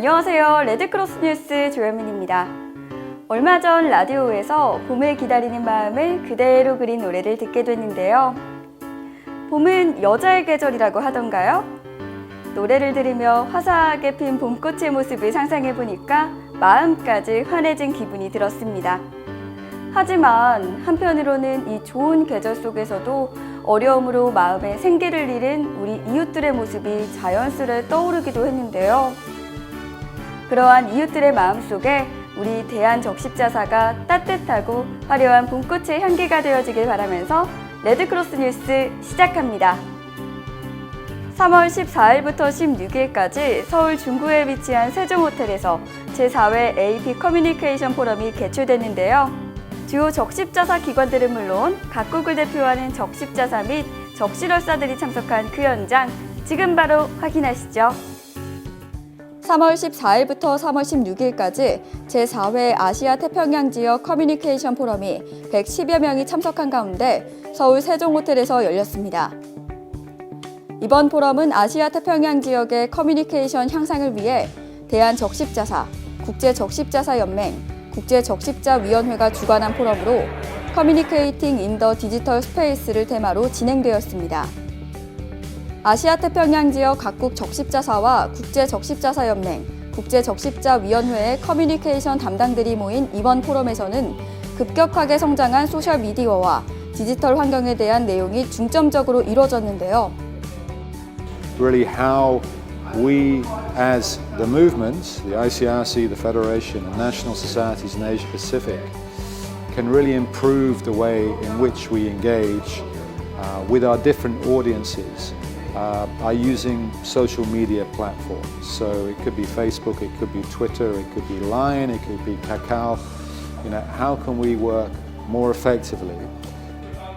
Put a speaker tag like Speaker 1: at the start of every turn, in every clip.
Speaker 1: 안녕하세요. 레드크로스 뉴스 조현민입니다. 얼마 전 라디오에서 봄을 기다리는 마음을 그대로 그린 노래를 듣게 됐는데요. 봄은 여자의 계절이라고 하던가요? 노래를 들으며 화사하게 핀 봄꽃의 모습을 상상해보니까 마음까지 환해진 기분이 들었습니다. 하지만 한편으로는 이 좋은 계절 속에서도 어려움으로 마음에 생기를 잃은 우리 이웃들의 모습이 자연스레 떠오르기도 했는데요. 그러한 이웃들의 마음속에 우리 대한적십자사가 따뜻하고 화려한 봄꽃의 향기가 되어지길 바라면서 레드크로스 뉴스 시작합니다. 3월 14일부터 16일까지 서울 중구에 위치한 세종호텔에서 제4회 AP 커뮤니케이션 포럼이 개최됐는데요. 주요 적십자사 기관들은 물론 각국을 대표하는 적십자사 및 적실월사들이 참석한 그 현장, 지금 바로 확인하시죠. 3월 14일부터 3월 16일까지 제4회 아시아 태평양 지역 커뮤니케이션 포럼이 110여 명이 참석한 가운데 서울 세종호텔에서 열렸습니다. 이번 포럼은 아시아 태평양 지역의 커뮤니케이션 향상을 위해 대한적십자사, 국제적십자사연맹, 국제적십자위원회가 주관한 포럼으로 커뮤니케이팅 인 더 디지털 스페이스를 테마로 진행되었습니다. 아시아 태평양 지역 각국 적십자사와 국제적십자사연맹, 국제적십자위원회의 커뮤니케이션 담당들이 모인 이번 포럼에서는 급격하게 성장한 소셜미디어와 디지털 환경에 대한 내용이 중점적으로 이루어졌는데요.
Speaker 2: Really how we as the movement, the ICRC, the Federation and National Societies in Asia Pacific can really improve the way in which we engage with our different audiences by using social media platforms. So it could be Facebook, it could be Twitter, it could be Line, it could be Kakao. How can we work more effectively?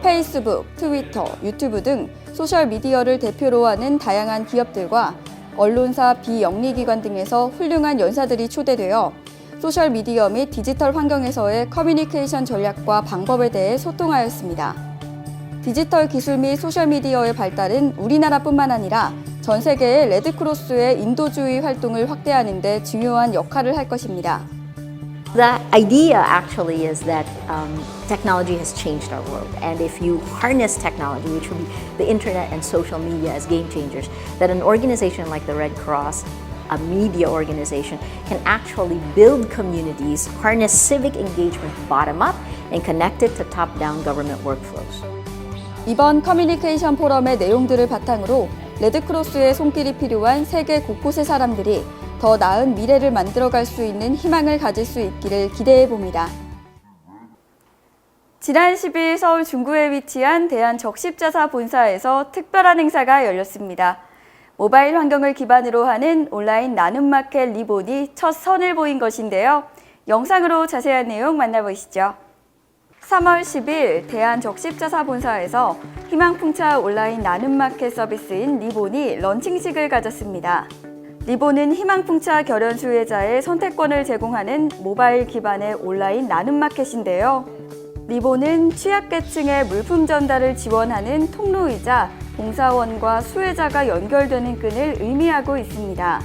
Speaker 1: 페이스북, 트위터, 유튜브 등 소셜미디어를 대표로 하는 다양한 기업들과 언론사, 비영리기관 등에서 훌륭한 연사들이 초대되어 소셜미디어 및 디지털 환경에서의 커뮤니케이션 전략과 방법에 대해 소통하였습니다. 디지털 기술 및 소셜미디어의 발달은 우리나라뿐만 아니라 전 세계의 레드크로스의 인도주의 활동을 확대하는 데 중요한 역할을 할 것입니다.
Speaker 3: The idea actually is that technology has changed our world, and if you harness technology, which will be the internet and social media as game changers, that an organization like the Red Cross, a media organization, can actually build communities, harness civic engagement bottom up, and connect it to top-down government workflows.
Speaker 1: 이번 커뮤니케이션 포럼의 내용들을 바탕으로 레드크로스의 손길이 필요한 세계 곳곳의 사람들이 더 나은 미래를 만들어갈 수 있는 희망을 가질 수 있기를 기대해봅니다. 지난 10일 서울 중구에 위치한 대한적십자사 본사에서 특별한 행사가 열렸습니다. 모바일 환경을 기반으로 하는 온라인 나눔마켓 리본이 첫 선을 보인 것인데요. 영상으로 자세한 내용 만나보시죠. 3월 10일 대한적십자사 본사에서 희망풍차 온라인 나눔마켓 서비스인 리본이 런칭식을 가졌습니다. 리본은 희망풍차 결연 수혜자의 선택권을 제공하는 모바일 기반의 온라인 나눔마켓인데요. 리본은 취약계층의 물품 전달을 지원하는 통로이자 봉사원과 수혜자가 연결되는 끈을 의미하고 있습니다.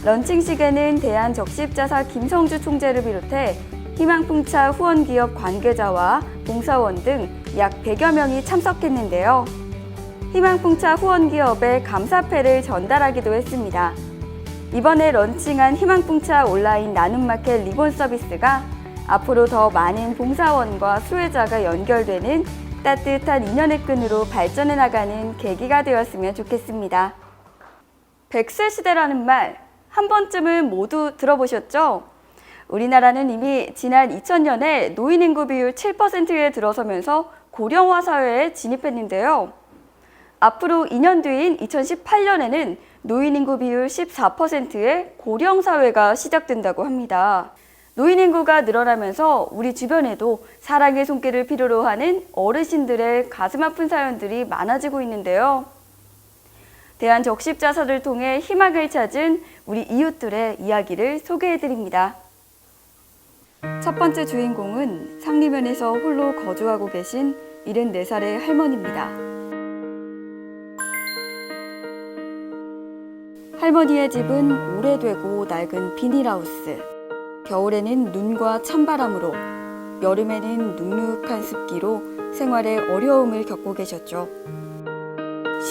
Speaker 1: 런칭식에는 대한적십자사 김성주 총재를 비롯해 희망풍차 후원기업 관계자와 봉사원 등 약 100여 명이 참석했는데요. 희망풍차 후원기업에 감사패를 전달하기도 했습니다. 이번에 런칭한 희망풍차 온라인 나눔마켓 리본 서비스가 앞으로 더 많은 봉사원과 수혜자가 연결되는 따뜻한 인연의 끈으로 발전해 나가는 계기가 되었으면 좋겠습니다. 100세 시대라는 말, 한 번쯤은 모두 들어보셨죠? 우리나라는 이미 지난 2000년에 노인 인구 비율 7%에 들어서면서 고령화 사회에 진입했는데요. 앞으로 2년 뒤인 2018년에는 노인 인구 비율 14%의 고령 사회가 시작된다고 합니다. 노인 인구가 늘어나면서 우리 주변에도 사랑의 손길을 필요로 하는 어르신들의 가슴 아픈 사연들이 많아지고 있는데요. 대한적십자사를 통해 희망을 찾은 우리 이웃들의 이야기를 소개해드립니다. 첫 번째 주인공은 상리면에서 홀로 거주하고 계신 74살의 할머니입니다. 할머니의 집은 오래되고 낡은 비닐하우스. 겨울에는 눈과 찬바람으로, 여름에는 눅눅한 습기로 생활에 어려움을 겪고 계셨죠.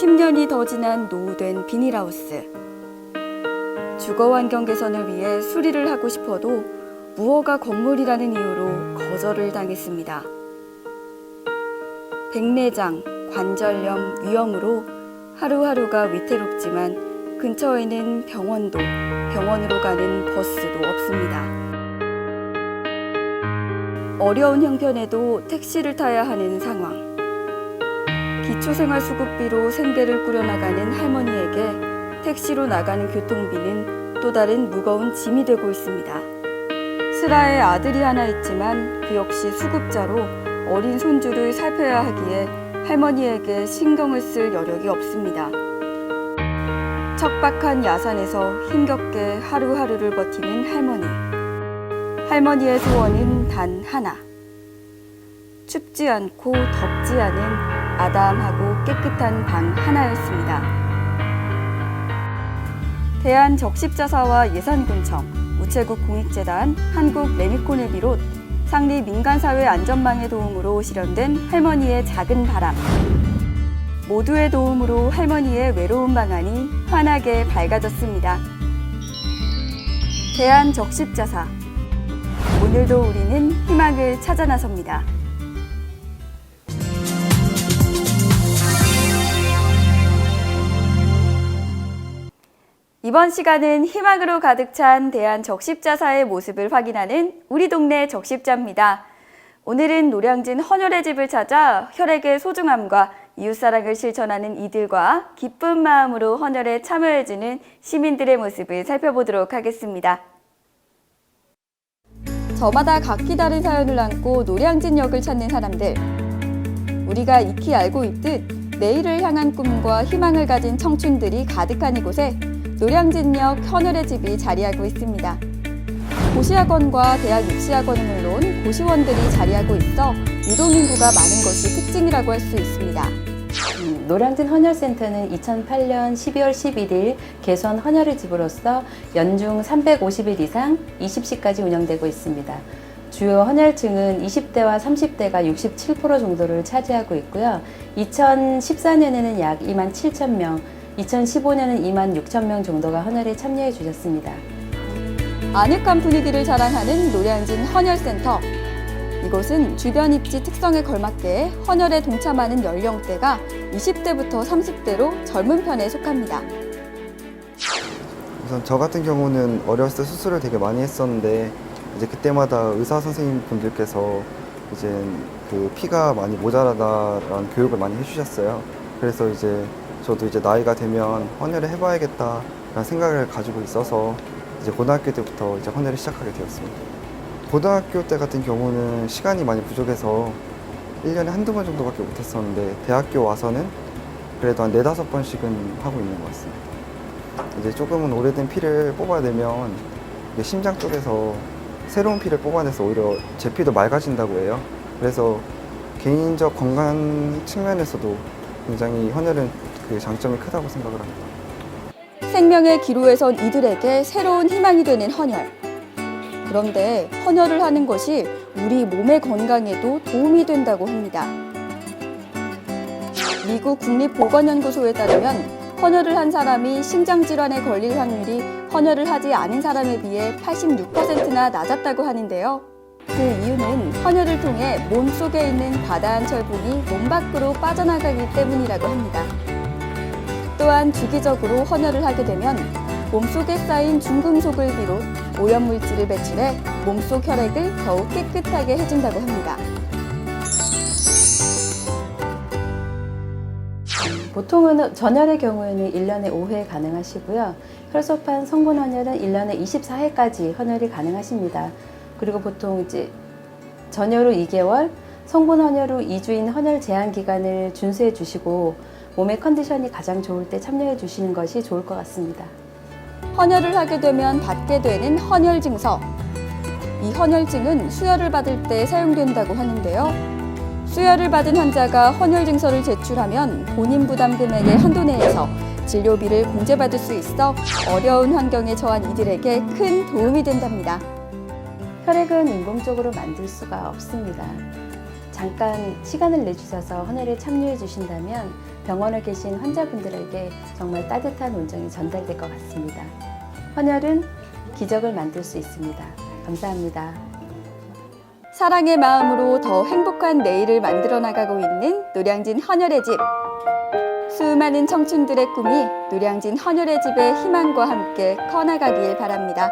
Speaker 1: 10년이 더 지난 노후된 비닐하우스. 주거 환경 개선을 위해 수리를 하고 싶어도 무허가 건물이라는 이유로 거절을 당했습니다. 백내장, 관절염, 위염으로 하루하루가 위태롭지만 근처에는 병원도, 병원으로 가는 버스도 없습니다. 어려운 형편에도 택시를 타야 하는 상황. 기초생활수급비로 생계를 꾸려나가는 할머니에게 택시로 나가는 교통비는 또 다른 무거운 짐이 되고 있습니다. 슬아의 아들이 하나 있지만 그 역시 수급자로 어린 손주를 살펴야 하기에 할머니에게 신경을 쓸 여력이 없습니다. 척박한 야산에서 힘겹게 하루하루를 버티는 할머니. 할머니의 소원은 단 하나. 춥지 않고 덥지 않은 아담하고 깨끗한 방 하나였습니다. 대한적십자사와 예산군청, 우체국 공익재단, 한국레미콘을 비롯 상리 민간사회 안전망의 도움으로 실현된 할머니의 작은 바람. 모두의 도움으로 할머니의 외로운 방안이 환하게 밝아졌습니다. 대한적십자사. 오늘도 우리는 희망을 찾아 나섭니다. 이번 시간은 희망으로 가득 찬 대한적십자사의 모습을 확인하는 우리 동네 적십자입니다. 오늘은 노량진 헌혈의 집을 찾아 혈액의 소중함과 이웃사랑을 실천하는 이들과 기쁜 마음으로 헌혈에 참여해주는 시민들의 모습을 살펴보도록 하겠습니다. 저마다 각기 다른 사연을 안고 노량진역을 찾는 사람들. 우리가 익히 알고 있듯 내일을 향한 꿈과 희망을 가진 청춘들이 가득한 이곳에 노량진역 헌혈의 집이 자리하고 있습니다. 고시학원과 대학 입시학원은 물론 고시원들이 자리하고 있어 유동인구가 많은 것이 특징이라고 할 수 있습니다.
Speaker 4: 노량진 헌혈센터는 2008년 12월 11일 개선 헌혈의 집으로서 연중 350일 이상 20시까지 운영되고 있습니다. 주요 헌혈층은 20대와 30대가 67% 정도를 차지하고 있고요. 2014년에는 약 2만 7천 명, 2015년은 2만 6천 명 정도가 헌혈에 참여해 주셨습니다.
Speaker 1: 아늑한 분위기를 자랑하는 노량진 헌혈센터. 이곳은 주변 입지 특성에 걸맞게 헌혈에 동참하는 연령대가 20대부터 30대로 젊은 편에 속합니다.
Speaker 5: 우선 저 같은 경우는 어렸을 때 수술을 되게 많이 했었는데 이제 그때마다 의사 선생님 분들께서 이제 그 피가 많이 모자라다라는 교육을 많이 해주셨어요. 그래서 이제 저도 이제 나이가 되면 헌혈을 해봐야겠다라는 생각을 가지고 있어서 이제 고등학교 때부터 이제 헌혈을 시작하게 되었습니다. 고등학교 때 같은 경우는 시간이 많이 부족해서 1년에 한두 번 정도밖에 못했었는데 대학교 와서는 그래도 한 4-5번씩은 하고 있는 것 같습니다. 이제 조금은 오래된 피를 뽑아야 되면 이게 심장 쪽에서 새로운 피를 뽑아내서 오히려 제 피도 맑아진다고 해요. 그래서 개인적 건강 측면에서도 굉장히 헌혈은 그 장점이 크다고 생각을 합니다.
Speaker 1: 생명의 기로에 선 이들에게 새로운 희망이 되는 헌혈. 그런데 헌혈을 하는 것이 우리 몸의 건강에도 도움이 된다고 합니다. 미국 국립보건연구소에 따르면 헌혈을 한 사람이 심장질환에 걸릴 확률이 헌혈을 하지 않은 사람에 비해 86%나 낮았다고 하는데요. 그 이유는 헌혈을 통해 몸속에 있는 과다한 철분이 몸 밖으로 빠져나가기 때문이라고 합니다. 또한 주기적으로 헌혈을 하게 되면 몸속에 쌓인 중금속을 비롯 오염물질을 배출해 몸속 혈액을 더욱 깨끗하게 해준다고 합니다.
Speaker 4: 보통은 전혈의 경우에는 1년에 5회 가능하시고요. 혈소판 성분 헌혈은 1년에 24회까지 헌혈이 가능하십니다. 그리고 보통 이제 전혈 후 2개월, 성분 헌혈 후 2주인 헌혈 제한 기간을 준수해 주시고 몸의 컨디션이 가장 좋을 때 참여해 주시는 것이 좋을 것 같습니다.
Speaker 1: 헌혈을 하게 되면 받게 되는 헌혈증서. 이 헌혈증은 수혈을 받을 때 사용된다고 하는데요. 수혈을 받은 환자가 헌혈증서를 제출하면 본인 부담 금액의 한도 내에서 진료비를 공제받을 수 있어 어려운 환경에 처한 이들에게 큰 도움이 된답니다.
Speaker 4: 혈액은 인공적으로 만들 수가 없습니다. 잠깐 시간을 내주셔서 헌혈에 참여해 주신다면 병원에 계신 환자분들에게 정말 따뜻한 온정이 전달될 것 같습니다. 헌혈은 기적을 만들 수 있습니다. 감사합니다.
Speaker 1: 사랑의 마음으로 더 행복한 내일을 만들어 나가고 있는 노량진 헌혈의 집. 수많은 청춘들의 꿈이 노량진 헌혈의 집의 희망과 함께 커나가길 바랍니다.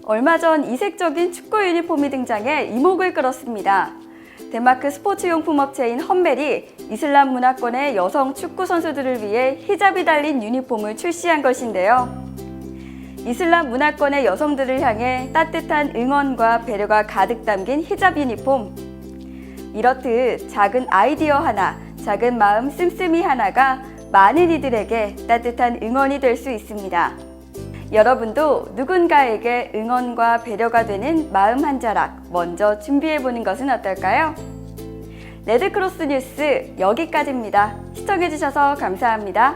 Speaker 1: 얼마 전 이색적인 축구 유니폼이 등장해 이목을 끌었습니다. 덴마크 스포츠용품 업체인 험멜이 이슬람 문화권의 여성 축구 선수들을 위해 히잡이 달린 유니폼을 출시한 것인데요. 이슬람 문화권의 여성들을 향해 따뜻한 응원과 배려가 가득 담긴 히잡 유니폼. 이렇듯 작은 아이디어 하나, 작은 마음 씀씀이 하나가 많은 이들에게 따뜻한 응원이 될 수 있습니다. 여러분도 누군가에게 응원과 배려가 되는 마음 한 자락 먼저 준비해보는 것은 어떨까요? 레드크로스 뉴스 여기까지입니다. 시청해주셔서 감사합니다.